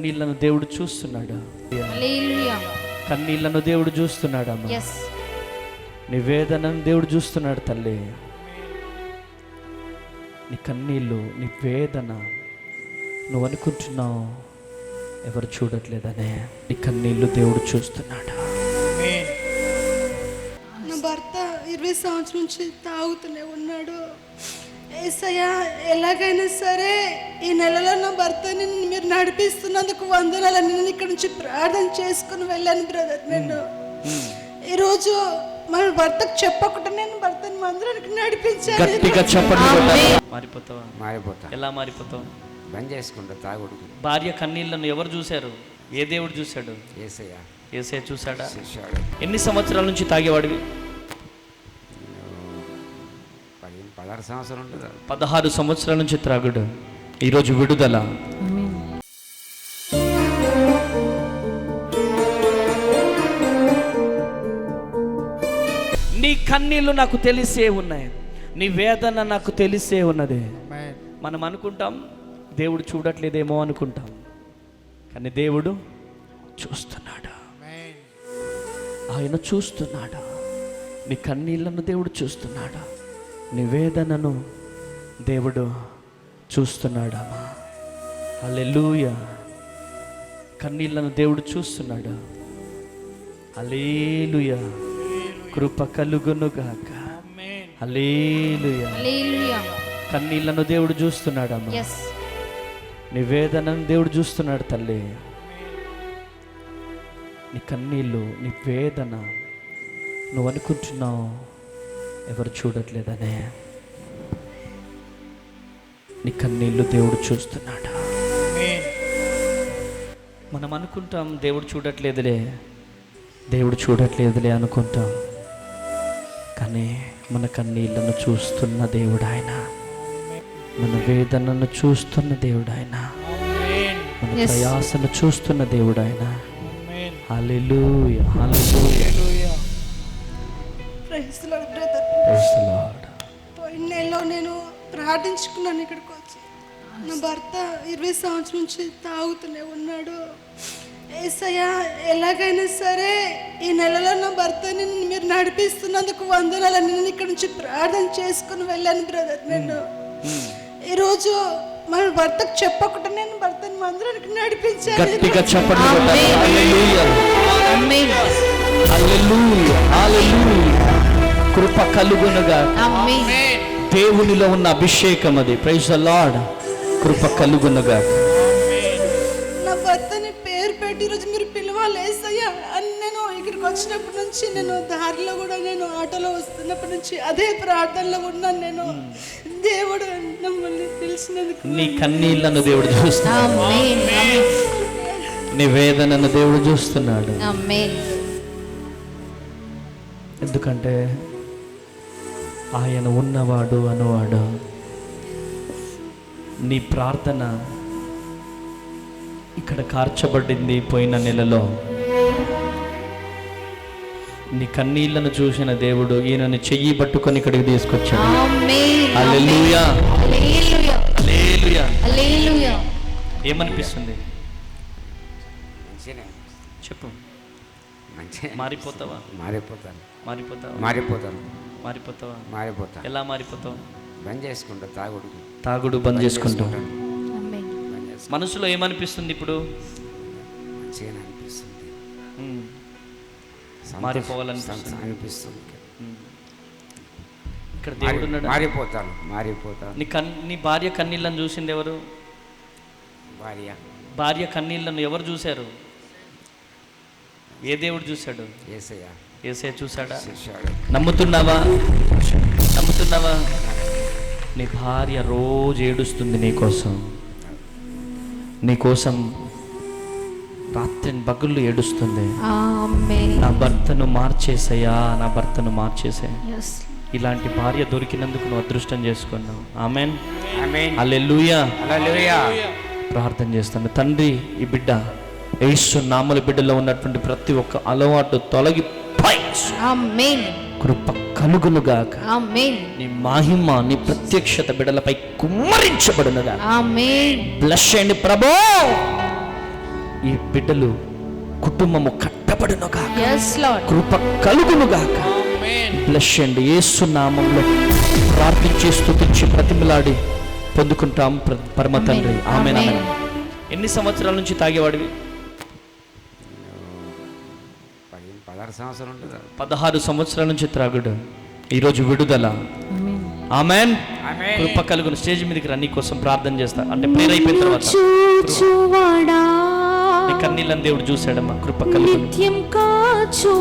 కన్నీళ్లను దేవుడు చూస్తున్నాడు. హల్లెలూయా. కన్నీళ్లను దేవుడు చూస్తున్నాడు అమ్మా. yes నీ వేదనను దేవుడు చూస్తున్నాడు తల్లి. నీ కన్నీళ్ళు, నీ వేదన నువ్వు అనుకుంటున్నావు ఎవరు చూడట్లేదనే. నీ కన్నీళ్ళు దేవుడు చూస్తున్నాడు. నా భర్త 20 సంవత్సరం నుంచి తాగుతూనే ఉన్నాడు. యేసయ్యా, ఎలాగైనా సరే ఈ నెలలో నా భర్తని మీరు నడిపిస్తున్నందుకు వందనాలని నేను ఇక్కడ నుంచి ప్రార్థన చేసుకుని వెళ్ళాను బ్రదర్. నేను ఈరోజు మన భర్తకు చెప్పకుండా నేను భర్తని మందిరానికి నడిపించాను. గట్టిగా చెప్పండి. మారిపోతావా? మారిపోతా. ఎలా మారిపోతావు? బంద్ చేసుకుంటా తాగుడు. భార్య కన్నీళ్లను ఎవరు చూశారు? ఏ దేవుడు చూశాడు? యేసయ్య యేసయ్య చూశాడా? చూశాడు. ఎన్ని సంవత్సరాల నుంచి తాగేవాడివి? 16 సంవత్సరాలు ఉంటుంది. 16 సంవత్సరాల నుంచి త్రాగుడు. ఈరోజు విడుదల. నీ కన్నీళ్ళు నాకు తెలిసే ఉన్నాయి, నీ వేదన నాకు తెలిసే ఉన్నది. మనం అనుకుంటాం దేవుడు చూడట్లేదేమో అనుకుంటాం, కానీ దేవుడు చూస్తున్నాడు. ఆయన చూస్తున్నాడు. నీ కన్నీళ్లను దేవుడు చూస్తున్నాడు. నీ వేదనను దేవుడు చూస్తున్నాడు అమ్మా. హల్లెలూయా. కన్నీళ్లను దేవుడు చూస్తున్నాడు. హల్లెలూయా. కృప కలుగునుగాక. హల్లెలూయా. హల్లెలూయా. కన్నీళ్లను దేవుడు చూస్తున్నాడు అమ్మా. yes నీ వేదనను దేవుడు చూస్తున్నాడు తల్లి. నీ కన్నీళ్ళు, నీ వేదన నువ్వు అనుకుంటున్నావు ఎవరు చూడట్లేదనే. నీ కన్నీళ్ళు దేవుడు చూస్తున్నాడు. మనం అనుకుంటాం దేవుడు చూడట్లేదులే, దేవుడు చూడట్లేదులే అనుకుంటాం, కానీ మన కన్నీళ్లను చూస్తున్న దేవుడు ఆయన. మన వేదనను చూస్తున్న దేవుడు ఆయన. మన ప్రయాసను చూస్తున్న దేవుడు ఆయన. Hallelujah. Hallelujah. Praise the lord brother. Praise the lord. పోయిన నెలలో నేను ప్రార్థించుకున్నాను ఇక్కడికి వచ్చి. నా భర్త 20 సంవత్సరం నుంచి తాగుతూనే ఉన్నాడు. యేసయ్యా, ఎలాగైనా సరే ఈ నెలలో నా భర్తని మీరు నడిపిస్తున్నందుకు వందనాలని నేను ఇక్కడ నుంచి ప్రార్థన చేసుకుని వెళ్ళాను బ్రదర్. నేను ఈరోజు మన భర్తకు చెప్పకుండా నేను భర్తని మందిరానికి నడిపించాను. గట్టిగా చెప్పండి. హల్లెలూయా. ఆమేన్. హల్లెలూయా. హల్లెలూయా. కృప కలుగునుగా. ఆమేన్. దేవునిలో ఉన్న అభిషేకం అది. Praise the lord. కృప కలుగునుగా. నా భర్తని పేరు పెట్టి ఈరోజు మీరు పిలవాలి యేసయ్యా అని నేను ఇక్కడికి వచ్చినప్పటి నుంచి, నేను దారిలో కూడా, నేను ఆటోలో వస్తున్నప్పటి నుంచి అదే ప్రార్థనలో ఉన్నాను. నేను దేవుడు మమ్మల్ని పిలిచినందుకు. నీ కన్నీళ్లను దేవుడు చూస్తున్నాడు. ఆమేన్. ఆమేన్. నీ వేదనను దేవుడు చూస్తున్నాడు. ఆమేన్. ఎందుకంటే ఆయన ఉన్నవాడు అనువాడు. నీ ప్రార్థన ఇక్కడ కార్చబడింది పోయిన నెలలో. నీ కన్నీళ్లను చూసిన దేవుడు ఈయనని చెయ్యి పట్టుకొని ఇక్కడికి తీసుకొచ్చాడు. ఆమేన్. హల్లెలూయా. హల్లెలూయా. హల్లెలూయా. హల్లెలూయా. ఏమనిపిస్తుంది మంచిగానే చెప్పు. మంచిగా మారిపోతావా? మారిపోతాను. మారిపోతావా? మారిపోతాను. మారిపోతావా? మారిపోతా. ఎలా మారిపోతావు? బంద్ చేసుకుంటా తాగుడు. తాగుడు బంద్ చేసుకుంటావు. ఆమేన్. బంద్ చేసుకుంటా. మనసులో ఏమనిపిస్తుంది ఇప్పుడు? మంచిగానే అనిపిస్తుంది. మారిపోవాలనిపిస్తుంది. అనిపిస్తుంది. ఇక్కడ దేవుడు ఉన్నాడు. మారిపోతాను. మారిపోతాను. నీ భార్య కన్నీళ్ళను చూసింది ఎవరు? భార్య. భార్య కన్నీళ్ళను ఎవరు చూశారు? ఏ దేవుడు చూశాడు? యేసయ్య యేసయ్య చూశాడా? చూశాడు. నమ్ముతున్నావా? నమ్ముతున్నావా? నీ భార్య రోజు ఏడుస్తుంది నీకోసం. నీకోసం రాత్రి పగుళ్ళు ఏడుస్తుంది. ఆమేన్. నా భర్తను మార్చేసయ్యా, నా భర్తను మార్చేసే. yes ఇలాంటి భార్య దొరికినందుకు నువ్వు అదృష్టం చేసుకున్నావు. ఆమేన్. ఆమేన్. హల్లెలూయా. హల్లెలూయా. ప్రార్థన చేస్తాను. తండ్రి, ఈ బిడ్డ యేసు నామముల బిడ్డలో ఉన్నటువంటి ప్రతి ఒక్క అలవాటు తొలగిపోయి ఆమేన్. కృప కలుగునుగాక. ఆమేన్. నీ మహిమ, నీ ప్రత్యక్షత బిడ్డలపై కుమ్మరించబడునుగా. ఆమేన్. బ్లెస్ చేయండి ప్రభు. ఈ బిడ్డలు కుటుంబము కట్టబడునుగా, Yes, Lord. కృప కలుగునుగాక. బ్లెస్ అండి. యేసు నామంలో ప్రార్థించి స్తుతించి ప్రతిమలాడి పొందుకుంటాం పరమ తండ్రి. ఆమేన్. ఆమేన్. ఎన్ని సంవత్సరాల నుంచి తాగేవాడివి? 16 సంవత్సరాలు ఉంటుంది. 16 సంవత్సరాల నుంచి త్రాగుడు. ఈరోజు విడుదల. ఆమేన్. ఆమేన్. కృప కలుగును. స్టేజ్ మీదకి రా, నీ కోసం ప్రార్థన చేస్తా. అంటే ప్రేయర్ అయిపోయిన తర్వాత చూచువాడా నీ కన్నీళ్ళని దేవుడు చూశాడమ్మా. కృప కలుగును. నిత్యం కాచు